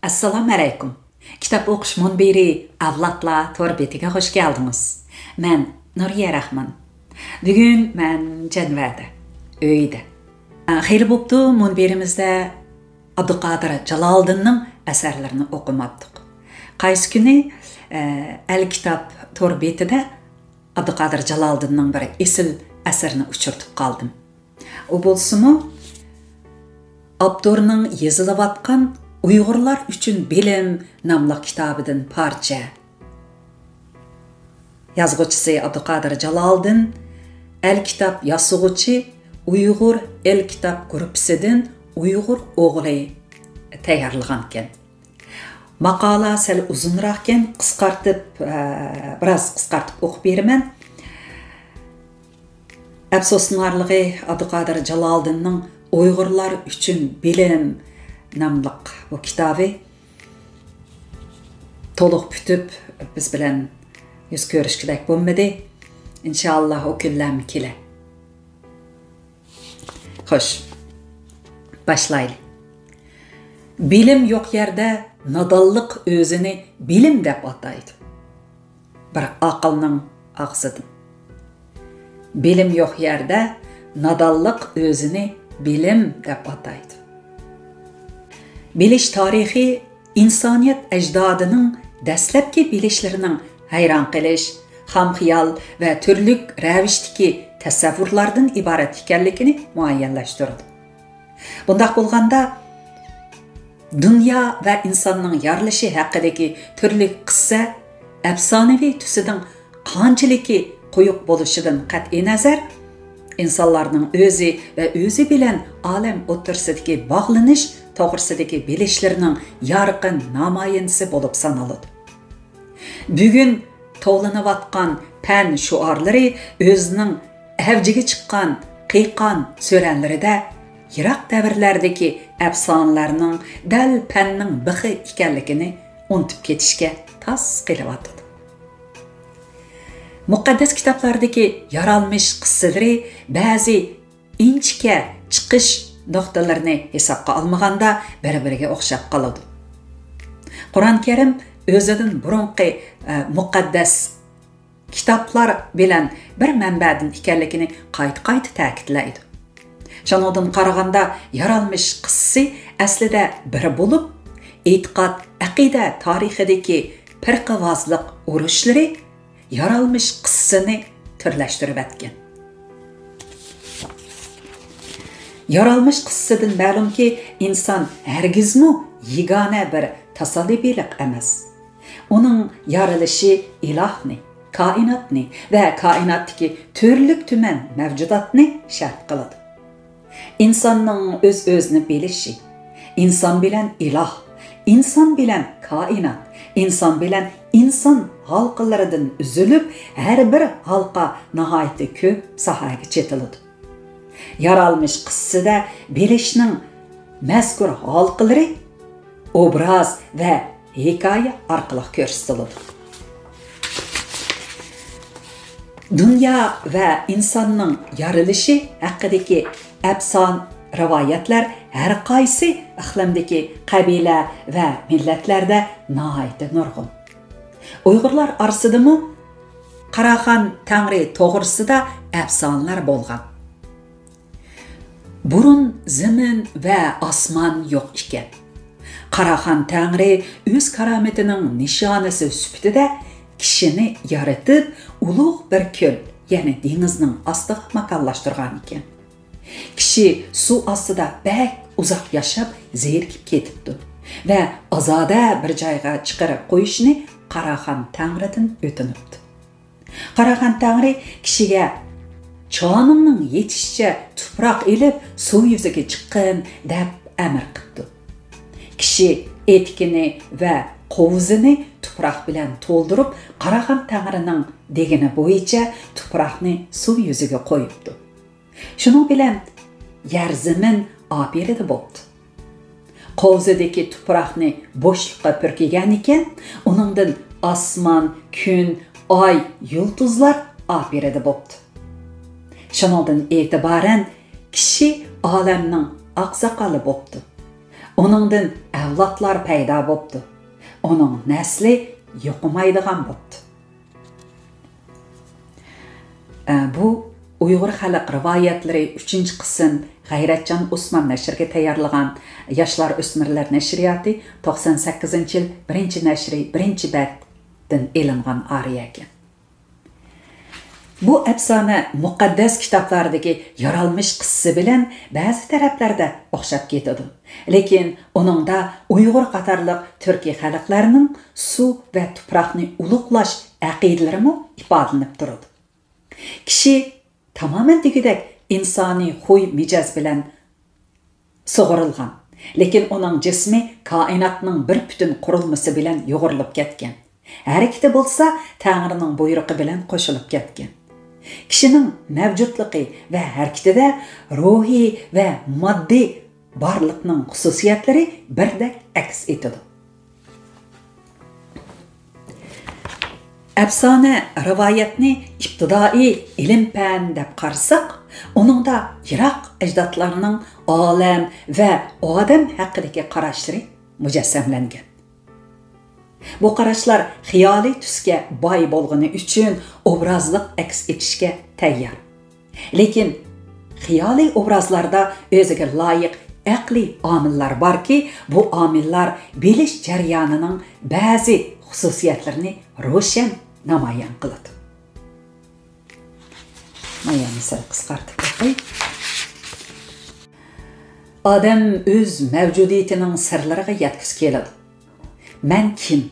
Assalamu alaykum. Kitap o'qish munbiri avlodlar to'r betiga xush keldingiz. Men Nuriya Rahman. Bugun men Janvada, uyda. Xeyli bo'pti munbirimizda Abduqodir Jaloliddinning asarlarini o'qimatdik. Qaysi kuni Al-Kitap to'r betida Abduqodir Jaloliddinning bir esil asarini uchirtib qoldim. O bo'lsa-mu Abdurning yezilayotgan Uyg'urlar uchun bilim nomli kitobidan parcha. Yazg'uvchisi Abduqodir Jaloliddin, Al-Kitap yozuvchi Uyg'ur El-Kitap gruppasidan Uyg'ur o'g'li tayyorlagan ekan. Maqola sal uzunroq ekan, biroz qisqartib o'qib beraman. Afsuslanarligi Abduqodir Jaloliddinning Uyg'urlar uchun bilim namlıq bu kitabı to'liq bitib biz bilan yuz ko'rishkidak bo'lmadi. İnşallah o kunlar kelar. Xo'sh, boshlaylik. Bilim yo'q yerda nodonlik o'zini bilim deb ataydi. Bir aqlning og'zidan. Bilim yo'q yerda nodonlik o'zini bilim deb ataydi. Bilish tarixi insoniyat ajdodining dastlabki bilishlarining hayron qilish, xomxiyol va turli ravishdagi tasavvurlardan iborat ekanligini muayyanlashtirdi. Bundaq bo'lganda dunyo va insonning yorilishi haqidagi turli qissa afsonaviy tusidan qanchalik quyuq bo'lishidan qat'iy nazar, insonlarning o'zi va o'zi bilan olam o'rtasidagi bog'lanish to'g'risidagi bilishlarining yorqin namoyandasi bo'lib sanaladi. Bugun tovlanayotgan fan shuarlari o'zining avjiga chiqqan qiyqon so'ranlarida yiroq davrlardagi afsonalarning dal fanning bixi ekanligini unutib ketishga tas qilyapti. Muqaddas kitoblardagi yaralmış qissalari ba'zi inchika chiqish nuqtalarini hisobga olmaganda bir-biriga o'xshab qoladi. Qur'on Karim o'zidan burunqi muqaddas kitoblar bilan bir manbadan ekanligini qayta ta'kidlaydi. Shundan qaraganda yaralmış qissasi aslida biri bo'lib, e'tiqod, aqida tarixidagi firqavozlik urushlari yaralmış qissasini turlashtirib atgan. Yaralmış qissadan ma'lumki, inson hargizmi yagona bir tasodifilik emas. Uning yaralishi ilohni, koinotni va koinotdagi turli-tuman mavjudotni shart qiladi. İnsonning o'z-o'zini bilishi, inson bilan iloh, inson bilan koinot, inson bilan inson halqalaridan üzülüp her bir halqa nihayeti ko'p sohaga chetiladi. Yaralmış qissada bilishning mazkur halqalari obraz va hikoya orqali ko'rsatiladi. Dunyo va insonning yarilishi haqidagi afson rivoyatlar har qaysi iqlimdagi qabila va millatlarda nihoyatda nurg'un. Uyg'urlar orasidami Qaraxon Tangri to'g'risida afsonalar bo'lgan. Burun zamin va osmon yo'q ekan. Qaraxon Tangri o'z karomatining nishonasi sifatida kishini yaratib, ulug' bir ko'l, ya'ni dengizning ostiga makonlashtirgan ekan. Kishi suv ostida bak uzoq yashab zerikib ketibdi va ozoda bir joyga chiqarib qo'yishni Qaraxon Tangridan o'tinibdi. Qaraxon Tangri kishiga jonimning yetishicha tuproq elib suv yuziga chiqqin deb amr qildi. Kishi etkini va qovuzini tuproq bilan to'ldirib, Qaraxon Tangrining degani bo'yicha tuproqni suv yuziga qo'yibdi. Shuning bilan yer zamin opirida bo'ldi. Qovuzidagi tuproqni bo'shliqqa purkigan ekan, uningdan osmon, kun, oy, yulduzlar opirida bo'ldi. Shundan e'tiboran kishi olamning oqsoqoli bo'ldi. Onundan avlodlar paydo bo'ldi. Onun nasli yo'qmaydigan bo'ldi. Bu Uyg'ur xalq rivoyatlari 3-qism G'ayratjon Usmon nashrga tayyorlagan Yoshlar o'smirlar nashriyoti 98-yil 1-nashri 1-betdan e'lingan ariya ekan. Bu afsona muqaddas kitoblardagi yaralmış qissasi bilan ba'zi taraflarda o'xshab ketadi. Lekin uningda Uyg'ur qatorliq Turkiy xalqlarining suv va tuproqni ulug'lash aqidalari ifodalanib turadi. Kishi tamamen degidek insoniy xuy mijoz bilan sug'urilgan, lekin uning jismi koinotning bir butun qurilmasi bilan yo'g'rilib ketgan. Harakati bo'lsa Tangrining buyrug'i bilan qo'shilib ketgan. Kishining mavjudligi va harakatida ruhiy va moddiy barliqning xususiyatlari birdek aks etadi. Afsona rivoyatni ibtidoiy ilm-fan deb qarasak, uningda Iroq ajdodlarining olam va odam haqidagi qarashlari mujassamlangan. Bu qarashlar xiyoliy tusga boy bo'lgani uchun obrazliq aks etishga tayyor. Lekin xiyoliy obrazlarda o'ziga loyiq aqliy omillar borki, bu omillar bilish jarayonining ba'zi xususiyatlarini ro'shan namoyon qiladi. Mana misol qisqartib qo'y. Odam o'z mavjudiyatining sirlariga yetkaz keladi. Men kim?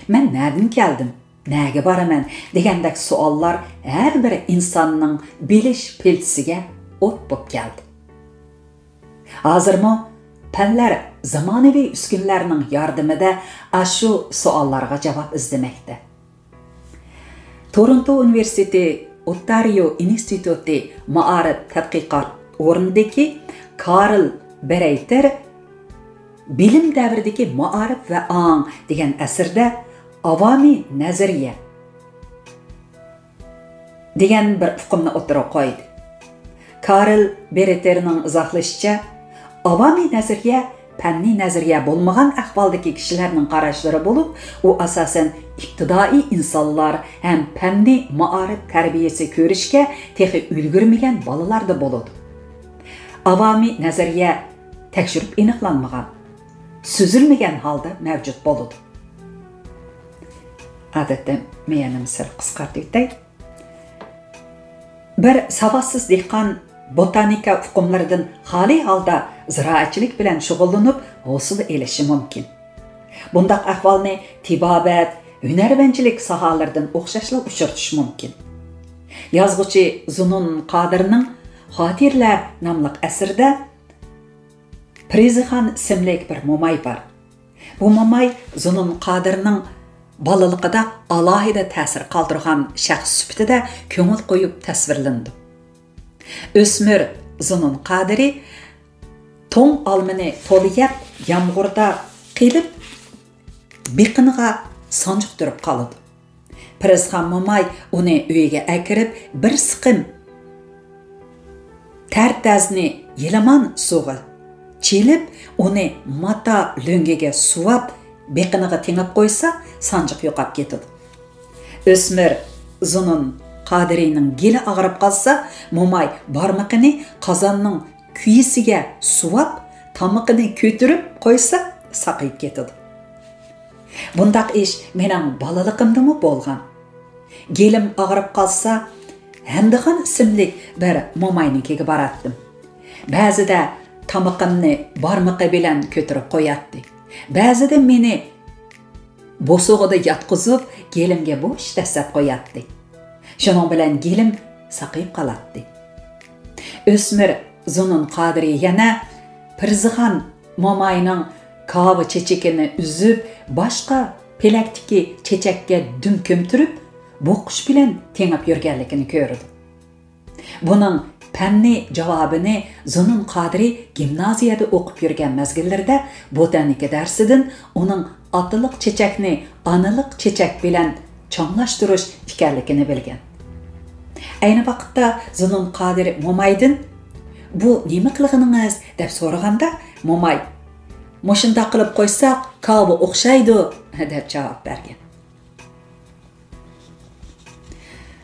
Men nereden keldim? Nega boraman? Degandek savollar har bir insonning bilish piltisiga o't bo'lib keldi. Hozirmi fanlar zamonaviy uskunlarning yordamida shu savollarga javob izlamoqda. Toronto Universiteti Ontario Instituti Ma'arif tadqiqot o'rnidagi Karl Bereiter bilim davridagi ma'arif va ong degan asrda avomiy nazariya degan bir hukmni o'tirib qo'ydi. Karl Bereiterning izohlashicha, avomiy nazariya fanniy nazariya bo'lmagan ahvoldagi kishilarning qarashlari bo'lib, u asosan ibtidoiy insonlar ham fanniy ma'arif tarbiyasi ko'rishga texi ulgurmagan bolalarda bo'ladi. Avomiy nazariya tekshirib aniqlanmagan, süzülmegen halda mevcut boludu. Adette meyenim sır qisqartıyday. Bir savadsız dehqon botanika hukumlardan xali halda ziraatchilik bilan shug'ullanib hosil elishi mumkin. Bundaq ahvolni tibobat, hunarvanchilik sohalaridan o'xshashla uchirtish mumkin. Yozuvchi Zunun Qodirning Xotirlar nomli asrida Prezixon ismli bir momay bor. Bu momay Zunun Qodirning bolaligida alohida ta'sir qoldirgan shaxs sifatida ko'ngil qo'yib tasvirlandi. O'smir Zunun Qodiri to'ng olmini to'liyab yomg'irda qilib biqiniga sanjiq turib qoladi. Prezixon momay uni uyiga akirib bir siqim tartazni yelaman suvga çelip onu mata löngege suvab beqiniga tengib qo'ysa sanjiq yo'qab ketadi. O'smir Zunun Qodirining geli og'rib qolsa, momay barmoqini qozonning kuyisiga suvab, tomiqini ko'tirib qo'ysa saqayib ketadi. Bundaq ish mening bolaligimda bo'lgan. Gelim og'rib qolsa, Hamdixon ismli bir momaynikiga boratdim. Ba'zida tomiqimni barmoqi bilan ko'tirib qo'yatdi. Ba'zida meni bo'sug'ida yotqizib, gelimga bo'sh tashlab qo'yatdi. Shuning bilan gelim saqayib qolatdi. O'smir Zunun Qodiri yana Prezixon momayning kavi chechakini uzib, boshqa pelakdagi chechakka dum ko'mtirib, bu qush bilan tengib yurganligini ko'rdi. Buning fanniy javobini Zunun Qodiri gimnaziyada o'qib yurgan mazgillarda botanika darsidan uning otliq chechakni analiq chechak bilan chonglashtirish ekanligini bilgan. Ayni vaqtda Zunun Qodiri momaydan bu nima qilganingiz deb so'raganda, momay Moshunda qilib qo'ysak, kabi o'xshaydi, deb javob bergan.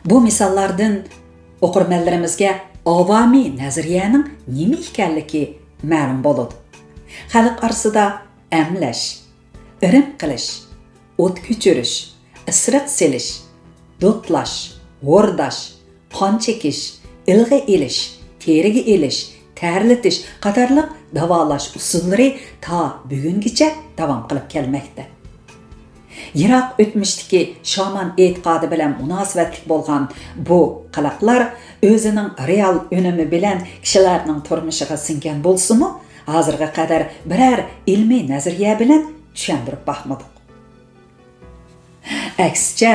Bu misollardan o'qirmanlarimizga avomiy nazariyaning nima ekanligi ma'lum bo'ladi. Xalq orasida amlash, irim qilish, o't ko'chirish, isiriq selish, do'tlash, o'rdash, qon chekish, ilg'i elish, teriga elish, terlitish qatorliq davolash usullari ta bugungacha davom qilib kelmoqda. Yiroq o'tmishdagi shaman e'tiqodi bilan munosabatli bo'lgan bu qiliqlar o'zining real unumi bilan kishilarning turmushiga singgan bo'lsa-mu, hozirga qadar biror ilmiy nazariya bilan tushuntirib baxmadik. Aksicha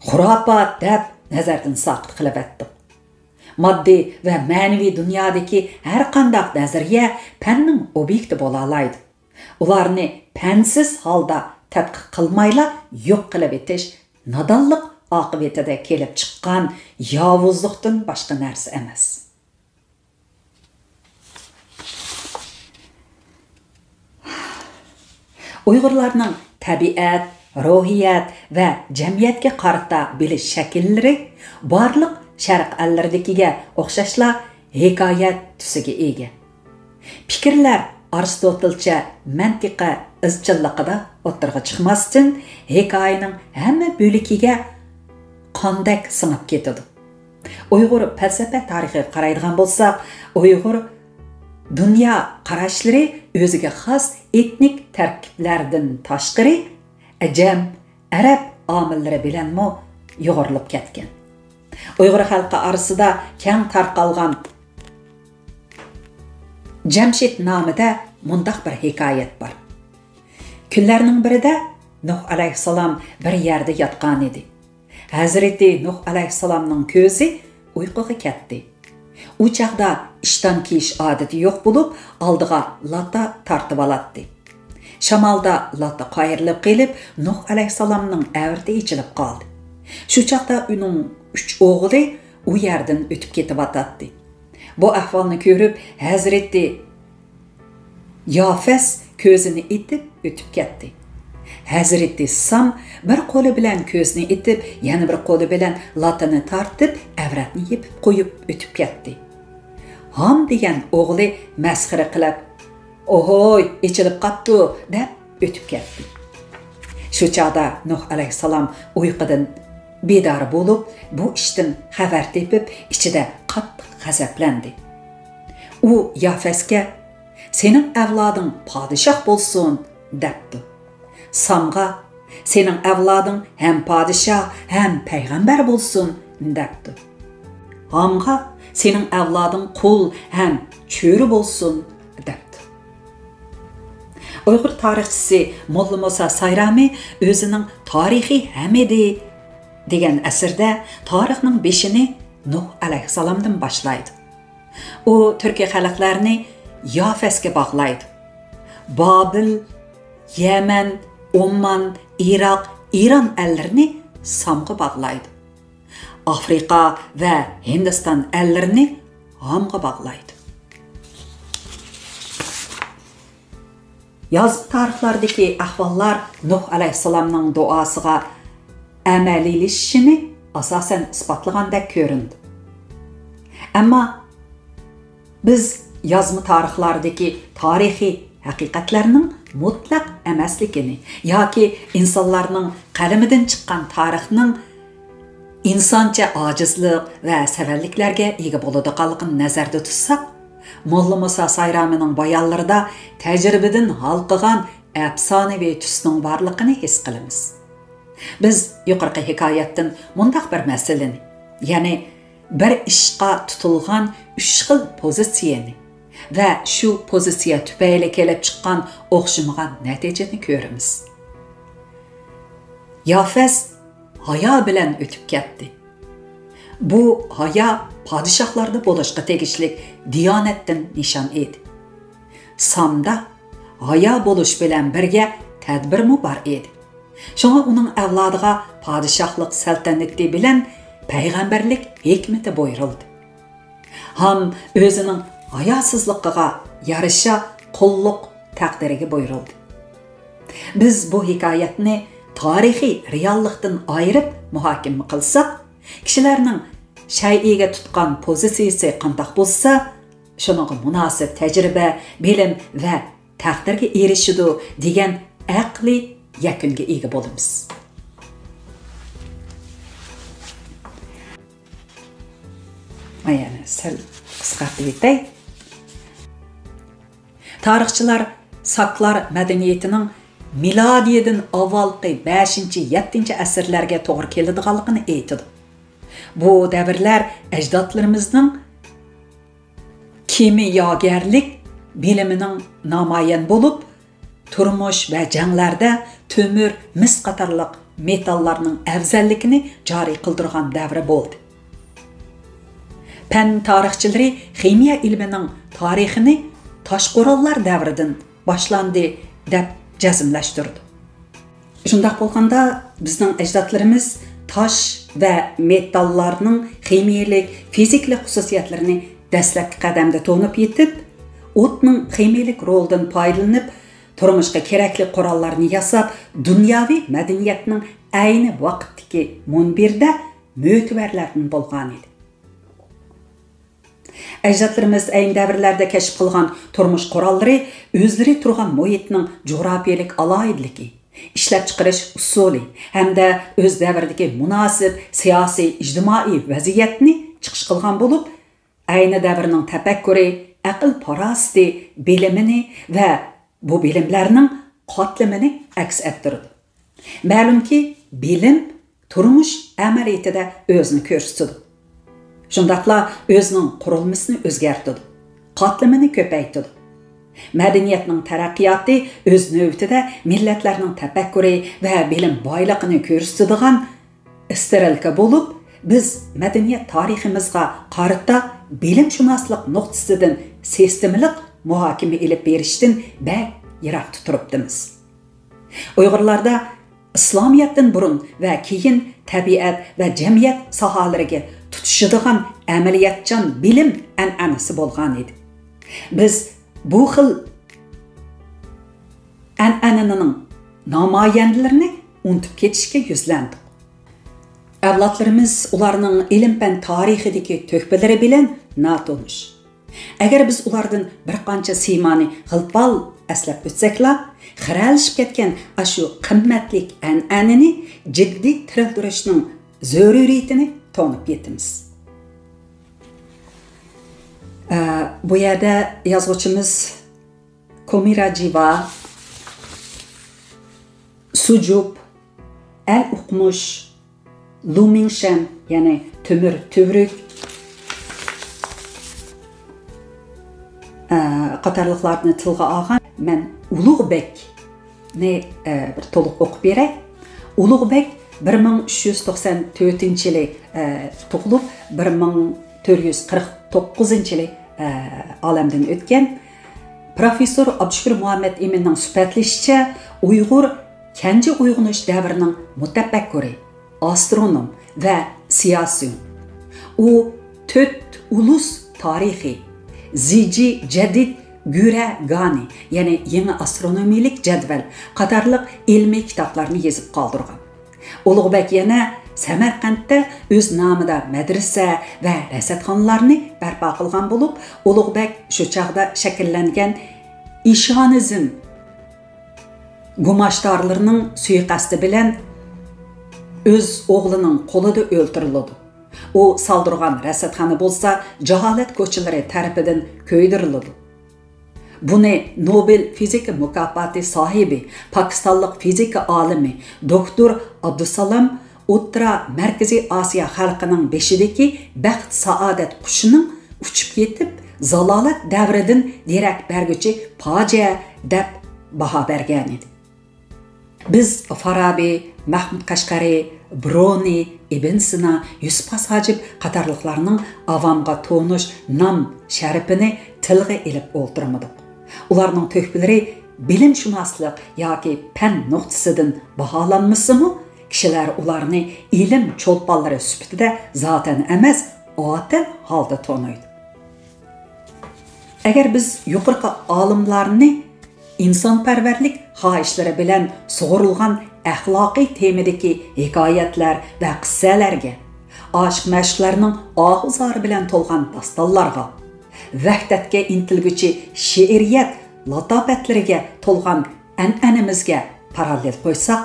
xurofot deb nazardan saqit qilib etdik. Moddiy va ma'naviy dunyodagi har qanday nazariya fanning obyekti bo'la oladi. Ularni fansiz holda tadqiq qilmayla yo'q qilib etish nodonlik oqibatida kelib chiqqan yovuzlikdan boshqa narsa emas. Uyg'urlarning tabiat, ruhiyat va jamiyatga qarata bilish shakllari barliq sharq allaridagiga o'xshashla hikoyat tusiga ega. Fikrlar Aristotelcha mantiqa izchilligida o'tirg'i chiqmasdan hikoyaning hamma bo'likiga qondak singib ketadi. Uyg'ur falsafa tarixiga qaraydigan bo'lsak, Uyg'ur dunyo qarashlari o'ziga xos etnik tarkiblardan tashqari ajam, arab omillari bilan yo'g'rilib ketgan. Uyg'ur xalqi orasida keng tarqalgan Jamshid nomida mundaq bir hikoyat bor. Kunlarning birida Nuh alayhissalom bir yerda yotgan edi. Hazreti Nuh alayhissalomning ko'zi uyquga ketdi. U chaqda ishdan kiyish odati yo'q bo'lib, oldiga lata tortib oladi. Shamolda lata qayrilib kelib, Nuh alayhissalomning avrati ichilib qoldi. Shu chaqda uning 3 o'g'li u yerdan o'tib ketib atadi. Bu ahvolni ko'rib, Hazreti Yafes ko'zini itib o'tib ketdi. Hazreti Sam bir qo'li bilan ko'zni itib, yana bir qo'li bilan latani tortib, avratni yepib qo'yib o'tib ketdi. Ham degan o'g'li masxara qilib, "Ohoy, ichilib qopti" deb o'tib ketdi. Shu chaqda Nuh alayhissalom uyqudan bedor bo'lib, bu ishdan xabar tepib, ichida qattiq g'azablandi. U Yafesga "Sening avloding podshoh bo'lsin" debdi. Samga "Sening avloding ham podshoh, ham payg'ambar bo'lsin" debdi. Hamga "Sening avloding qul, ham cho'ri bo'lsin" debdi. Uyg'ur tarixchisi Molla Musa Sayrami o'zining Tarixiy Hamidi degan asarda tarixning beshini Nuh alayhissalomdan boshlaydi. U Turkiya xalqlarini Yafesga bog'laydi. Bobil, Yaman, Umman, Iroq, Iron allarini Samga bog'laydi. Afrika va Hindiston allarini Hamga bog'laydi. Yozgi tarixlardagi ahvollar Nuh alayhissalomning duosiga amaliyleşishini asosan isbotlagandek ko'rindi. Ammo biz yozma tarixlardagi tarixiy haqiqatlarning mutlaq emasligini yoki insonlarning qalamidan chiqqan tarixning insoncha ojizlik va savalliklarga ega bo'ladiganligini nazarda tutsak, Molla Musa Sayramining bayonlarida tajribadan halqagan afsonaviy tusning borligini his qilamiz. Biz yuqorqi hikoyatdan mundaq bir masalani, ya'ni bir ishqa tutilgan 3 xil pozitsiyani va shu pozitsiya tufayli kelib chiqqan o'xshamagan natijani ko'ramiz. Yafes hayo bilan o'tib ketdi. Bu hayo podshohlarda bo'lishga tegishli diyonatdan nishon edi. Samda hayo bo'lish bilan birga tadbirmi bor edi. Şoňa uning avlodiga podshohlik saltanati bilan payg'ambarlik hikmati buyurildi. Ham o'zining hayasızlıqqa yarışa qulluq taqdiriga buyuruldi. Biz bu hikoyatni tarixiy reallikdan ayirib muhokama qilsak, kishilarning shay'iga tutgan pozitsiyasi qanday bo'lsa, shuningga munosib tajriba, bilim va taqdirga erishidi degan aqli yakunga ega bo'lamiz. Yani sel qisqartib aytay. Tarixchilar Saklar madaniyatining milodiyadan avvalgi 5-7 asrlarga to'g'ri keladiganligini aytadi. Bu davrlar ajdodlarimizning kimyogarlik bilimining namoyon bo'lib, turmush va janglarda to'mir, mis qatorliq metallarning afzalligini joriy qildirgan davri bo'ldi. Pen tarixçileri ximiya ilmining tarixini tosh qurollar davridan boshlandi deb jazmlashtirdi. Shunday bo'lganda bizning ajdodlarimiz tosh va metallarning ximiyalik, fiziklik xususiyatlarini dastlabki qadamda to'nib yetib, o'tning ximiyalik rolidan foydalanib, turmushga kerakli qurollarni yasab, dunyoviy madaniyatning ayni vaqtdagi munbirda mo'tivarlardan bo'lgan edi. Ajdodlarimiz ayni davrlarda kashf qilgan turmush qurollari o'zlari turgan muhitning jo'grafiyalik aloyidligi, ishlab chiqarish usuli hamda o'z davridagi munosib siyosiy, ijtimoiy vaziyatni chiqish qilgan bo'lib, ayni davrning tafakkuri, aql farosati, bilimini va bu bilimlarning qatlamini aks ettirdi. Ma'lumki, bilim turmush amaliyotida o'zini ko'rsatdi. Shundaqla o'zining qurilmasini o'zgartirdi, qatlamini ko'paytirdi. Madaniyatning taraqqiyoti o'z navbatida millatlarning tafakkuri va bilim boyligini ko'rsatadigan istiralka bo'lib, biz madaniyat tariximizga qarata bilimshunoslik nuqtasidan sistemalik muhokama ilib berishdan bak yiroq turibdimiz. Uyg'urlarda İslamiyatdan burun va keyin tabiat va jamiyat sohalariga tutishadigan amaliyatchan bilim an'anasi bo'lgan edi. Biz bu xil an'ananing namoyandalarini unutib ketishga yuzlandik. Avlodlarimiz ularning ilm-fan tarixidagi to'hfalari bilan notanish. Agar biz ulardan bir qancha siymani g'ilpal aslab o'tsaklar, xiralishib ketgan ashu qimmatlik an'anani jiddiy tiriltirishning zaruriyatini tonib yetimiz. Bu yerda yozuvchimiz Komirajiva, Sujub, Al-Uqmush, Lumingshan, ya'ni Temir Tüvrük qatorliqlarni tilga olgan. Men Ulug'bekni bir to'liq o'qib beray. Ulug'bek 1394-yili tug'ilib, 1449-yili olamdan o'tgan. Professor Abdushukur Muhammad Eminning suhbatlashicha, Uyg'ur Kenji uyg'onish davrining mutafakkiri, astronom va siyosiy. U 4 ulus tarixiy, Ziji Jadid Güre Gani, ya'ni yangi astronomiyalik jadval qatorliq ilmiy kitoblarni yozib qoldirgan. Ulug'bek yana Samarqandda o'z nomida madrasa va rasadxonalarni barpo qilgan bo'lib, Ulug'bek shu chaqda shakllangan ishonizm gumashtorlarining suiqasdi bilan o'z o'g'lining qo'lida o'ldirildi. U saldirgan rasadxona bo'lsa, jaholat ko'chalari tarafidan ko'ydirildi. Buni Nobel fizika mukofoti sohibi, Pokistonlik fizika olimi doktor Abdusalom O'rta Markaziy Osiyo xalqining beshidagi baxt saodat qushining uchib ketib, zalolat davridan derak berguchi fojia deb baho bergan edi. Biz Farabi, Mahmud Qashqari, Bruni, Ibn Sina, Yusuf Hajib qatorliqlarning avamga to'nish nom sharifini tilga ilib o'ltirmadik. Ularning to'hfalari bilimshunoslik yoki fan nuqtasidan baholanmasimi, kishilar ularni ilm cho'lponlari sifatida zotan emas, otin holda to'naydi. Agar biz yuqorqi olimlarni insonparvarlik xohishlari bilan sug'urilgan axloqiy temadagi hikoyatlar va qissalarga, oshiq mashqlarning og'izlari bilan to'lgan dastonlarga, vahdatga intilguchi she'riyat latofatlariga to'lgan an'anamizga parallel qo'ysak,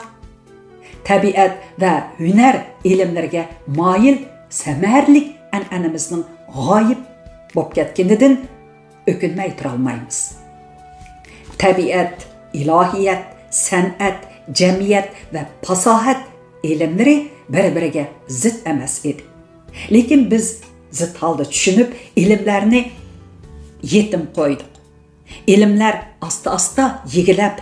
tabiat va hunar ilmlariga moyil samarlik an'anamizning g'oyib bo'lib ketganidan o'kinmay tura olmaymiz. Tabiat, ilohiyat, san'at, jamiyat va fasohat ilmlari bir-biriga zid emas edi. Lekin biz zid holda tushunib, ilmlarni yetim qo'ydik. Ilmlar asta-asta yigilab,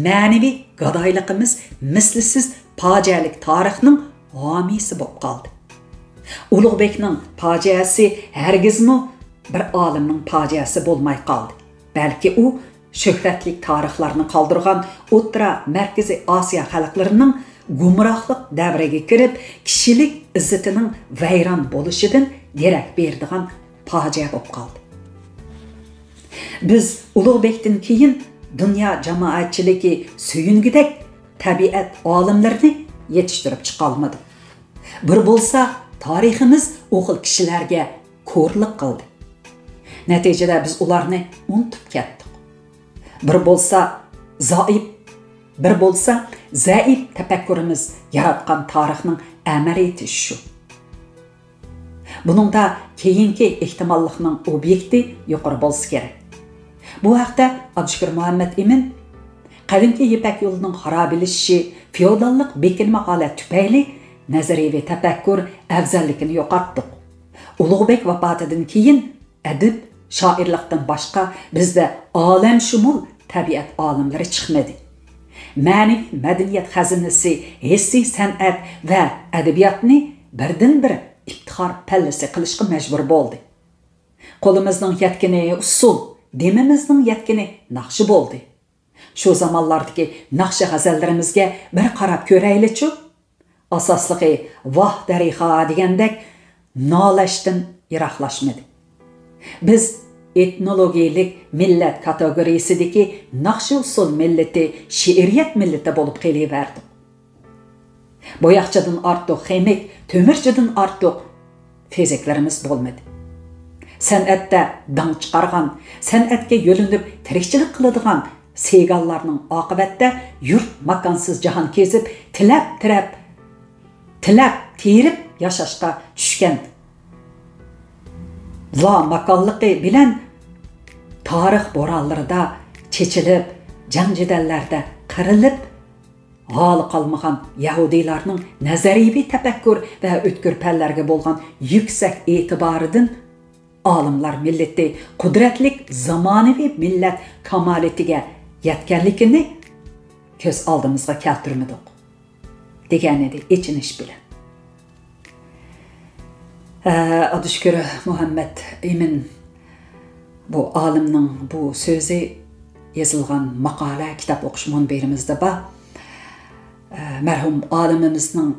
ma'naviy gadoyligimiz mislsiz fojialik tarixning homiysi bo'lib qoldi. Ulug'bekning fojiasi hargizmi bir olimning fojiasi bo'lmay qoldi. Balki u shuhratli tarixlarni qoldirgan O'rta Markaziy Osiyo xalqlarining gumrohlik davriga kirib, kishilik izzatining vayron bo'lishidan derak beradigan fojia bo'lib qoldi. Biz Ulug'bekdan keyin dunyo jamoatchiligi suyungidek tabiat olimlarini yetishtirib chiqa olmadik. Bir bo'lsa, tariximiz o'xil kishilarga ko'rlik qildi. Natijada biz ularni unutib ketdik. Bir bo'lsa zaif tafakkurimiz yaratgan tarixning amaliyati shu. Buningda keyingi ehtimollikning obyekti yuqori bo'lsa kerak. Bu haqda Abdushukur Muhammad Emin qadimki Ipak yo'lining xarobilashishi, feodallik bekilma holat tufayli nazariy tafakkur afzalligini yo'qotdik. Ulug'bek vafotidan keyin adib, shoirlikdan boshqa bizda olamshumul tabiat olimlari chiqmadi. Ma'naviy madaniyat xazinasi, hissiy san'at va adabiyotni birdan-bir iftixor pallasi qilishga majbur bo'ldi. Qo'limizning yetgani usul, demimizning yetgani naqshi bo'ldi. Shu zamonlardagi naqshi g'azallarimizga bir qarab ko'raylik-chi. Asosligi voh darixa degandek nolashdan yiroqlashmadi. Biz etnologiyalik millat kategoriyasidagi naqshi usul millati, she'riyat millati bo'lib qolaverdi. Boyaqchadan ortiq xemik, to'mirchidan ortiq fiziklarimiz bo'lmadi. San'atda dang chiqargan, san'atga yo'linib tirikchilik qiladigan segallarning oqibatda yurt makonsiz jahon kezib, tilab terib yashashga tushgan. La makonligi bilan tarix bo'ronlarida chechilib, jang-jidallarda qirilib, holi qolmagan yahudiylarning nazariy tafakkur va o'tkir pallarga bo'lgan yuksak e'tiboridan olimlar millati qudratlik zamonaviy millat kamolatiga yetganligini ko'z oldimizga keltirmadik degan edi ichinish bilan. Abdushukur Muhammad Emin bu olimning bu so'zi yozilgan maqola kitob o'qish munberimizda bor. Marhum olimimizning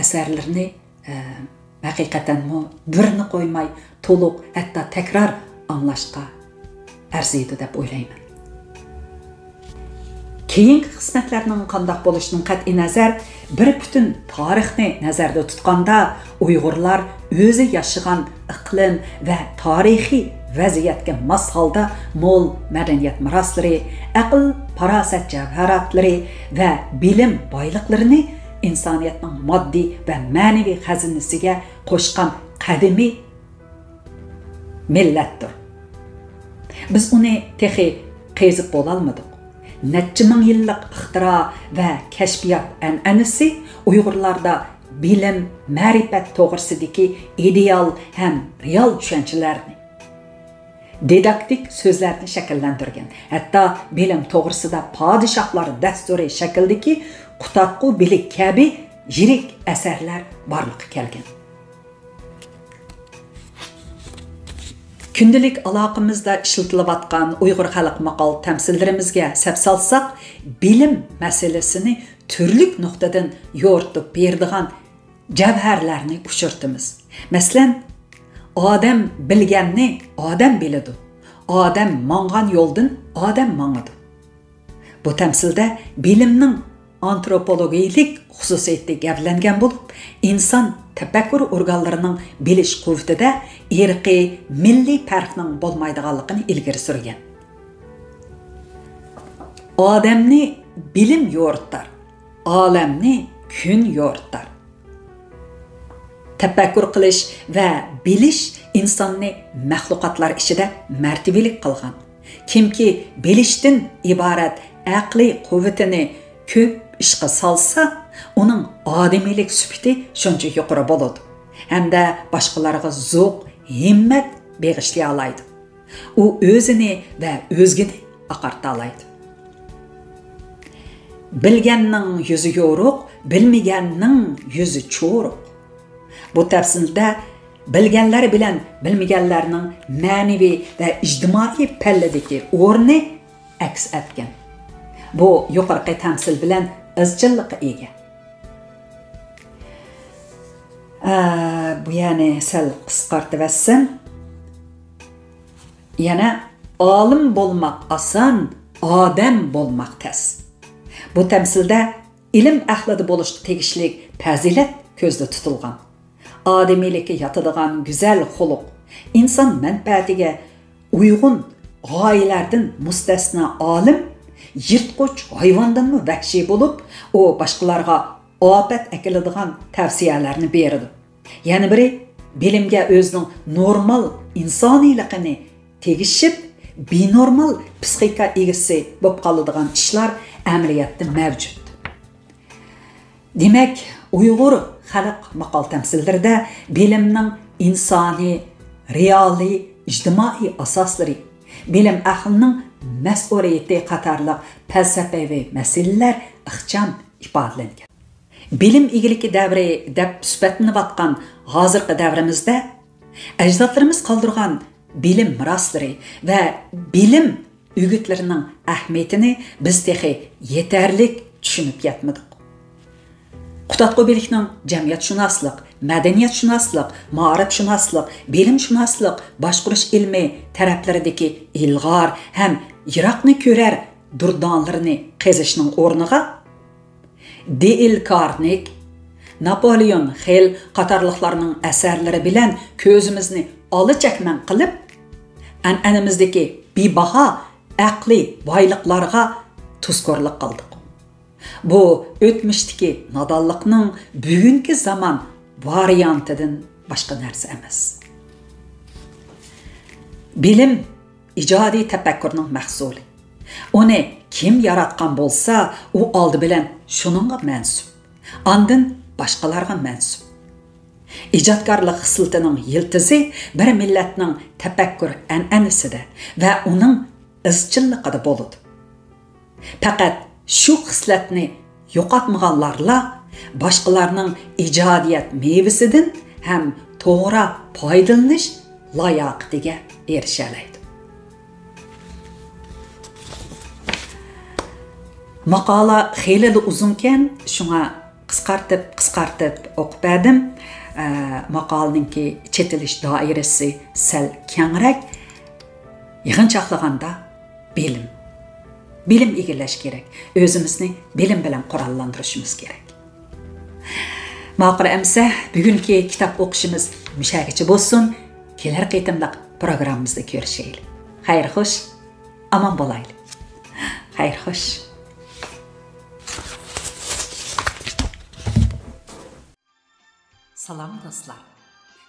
asarlarini haqiqatan birini qo'ymay to'liq, hatto takror anglashga arziydi deb o'ylayman. Keyingi qismatlarning qanday bo'lishining qat'iy nazar bir butun tarixni nazarda tutganda Uyg'urlar o'zi yashagan iqlim va tarixiy vaziyatga mos holda mo'l madaniyat meroslari, aql, farosat javharatlari va bilim boyliqlarini insoniyatning moddiy va ma'naviy xazinasiga qo'shgan qadimiy millatdir. Biz uni texi qezib bo'la olmadik. Necha ming yillik ixtiro va kashfiyot an'anasi Uyg'urlarda bilim, ma'rifat to'g'risidagi ideal ham real tushunchalarni, didaktik so'zlarni shakllantirgan. Hatto bilim to'g'risida podshohlar dasturi shakldagi qutatqu bilik kabi yirik asarlar borliqqa kelgan. Kundalik aloqamizda ishlatilayotgan Uyg'ur xalq maqol tamsillarimizga sap solsak, bilim masalasini turli nuqtadan yo'ritib beradigan javharlarni uchirtimiz. Masalan, odam bilganni odam biladi. odam mangan yo'ldan odam mangadi. Bu tamsilda bilimning antropologiyalik xususiyati gavlangan bo'lib, inson tafakkur organlarining bilish quvvatida irqiy, milliy farqning bo'lmaydiganligini ilgari surgan. Odamni bilim yo'ritar, olamni kun yo'ritar. Tafakkur qilish va bilish insonni maxluqotlar ichida martabalik qilgan. Kimki bilishdan iborat aqliy quvvatini ko'p ishga salsa, uning odamiylik sifati shuncha yuqori bo'ladi. Hamda boshqalarga zo'q, himmat beg'ishlay oladi. U o'zini va o'zgini oqarta oladi. Bilganning yuzi yo'ruq, bilmaganning yuzi cho'ruq. Bu tafsilda bilganlar bilan bilmaganlarning ma'naviy va ijtimoiy palladagi o'rni aks etgan. Bu yuqorqi tamsil bilan izchillikqa ega. Bu ya'ni sal qisqartib etsam, yana olim bo'lmoq oson, odam bo'lmoq tez. Bu tamsilda ilm ahlida bo'lishga tegishli fazilat ko'zda tutilgan. Odamiylikka yotadigan go'zal xuluq, inson manfaatiga uyg'un g'oyalardan mustasno olim, yirtqich hayvondanmi vahshiy bo'lib, u boshqalarga ofat akiladigan tavsiyalarni beradi. Yana biri bilimga o'zining normal insoniyligini tegishib, benormal psixika egasi bo'lib qoladigan ishlar amaliyotda mavjud. Demak, Uyg'ur xalq maqol tamsillarida bilimning insoniy, realiy, ijtimoiy asoslari, bilim ahlining mas'uliyati qatorliq falsafaviy masalalar ixcham ifodalangan. Bilim egiligi davri deb sifatlanayotgan hozirgi davrimizda ajdodlarimiz qoldirgan bilim miroslari va bilim o'gitlarining ahamiyatini biz texi yetarlik tushunib yetmadik. Qutatqubilikning jamiyatshunoslik, madaniyatshunaslik, ma'rifshunoslik, bilimshunoslik, boshqarish ilmi taraflaridagi ilg'or ham yiroqni ko'rar durdonlarini qazishning o'rniga Dale Carnegie, Napoleon Hill qatorliqlarning asarlari bilan ko'zimizni olichakman qilib, an'anamizdagi bebaho aqliy boyliqlarga tuzkorlik qildik. Bu o'tmishdagi nodonlikning bugungi zamon variantidan boshqa narsa emas. Bilim ijodiy tafakkurning mahsuli. Uni kim yaratgan bo'lsa, u oldi bilan shuningga mansub. Ondan boshqalarga mansub. Ijodkorlik xislatining yiltizi bir millatning tafakkur an'anasida va uning izchilligida bo'ladi. Faqat shu xislatni yo'qotmaganlarla boshqalarning ijodiyat mevasidan ham to'g'ri foydalanish layoqatiga erishalaydi. Maqola xeyli uzunken, shunga qisqartib o'qib berdim. Maqolninki chetilish doirasi sal kengroq. Yig'inchoqlaganda bilim egallash kerak. O'zimizni bilim bilan qurollantirishimiz kerak. Ma'qul amsa, bugungi kitob o'qishimiz mushagicha bo'lsin. Kelar qitimliq programmamizda ko'rishaylik. Xayr xo'sh, omon bo'laylik. Xayr xo'sh. Salam dostlar.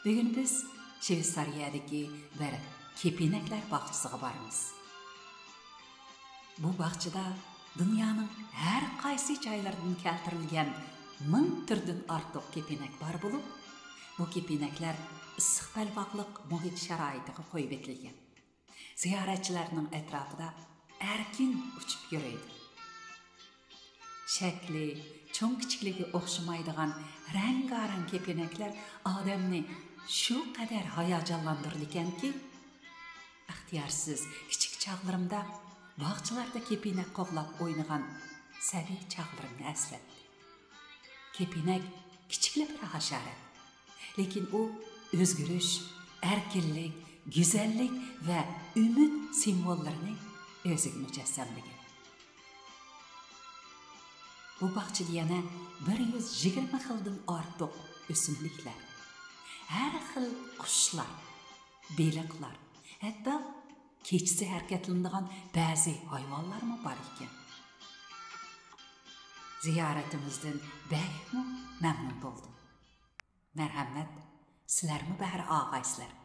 Bugün biz Shveysariyadagi bir kepinaklar bog'chasiga boramiz. Bu bog'chada dunyoning har qaysi joylaridan keltirilgan 1000 turdan ortiq kepinak bor bo'lib, bu kepinaklar issiq balvoqliq muhit sharoitiga qo'yib etilgan. Ziyoratchilarning atrofida erkin uchib yuradi. Shakli, cho'ng kichikligi o'xshamaydigan rang-garang kepinaklar odamni shu qadar hayajonlantirdi ekanki, ixtiyorsiz kichik chog'larimda bog'chalarda kepinak qo'g'lab o'ynagan sabiy chog'larimni eslatdi. Kepinak kichikli bir hasharat, lekin u o'zgarish, erkinlik, güzellik ve ümit simvollarını özüge mücessemligi. Bu bahçede yana 120 xildan ortiq o'simliklar, har xil qushlar, beliqlar, hatto kechasi harakatlanadigan ba'zi hayvonlarmi bor ekan. Ziyoratimizdan bäkmi mamnun bo'ldim. Marhamat, sizlarmi bari og'aysizlar.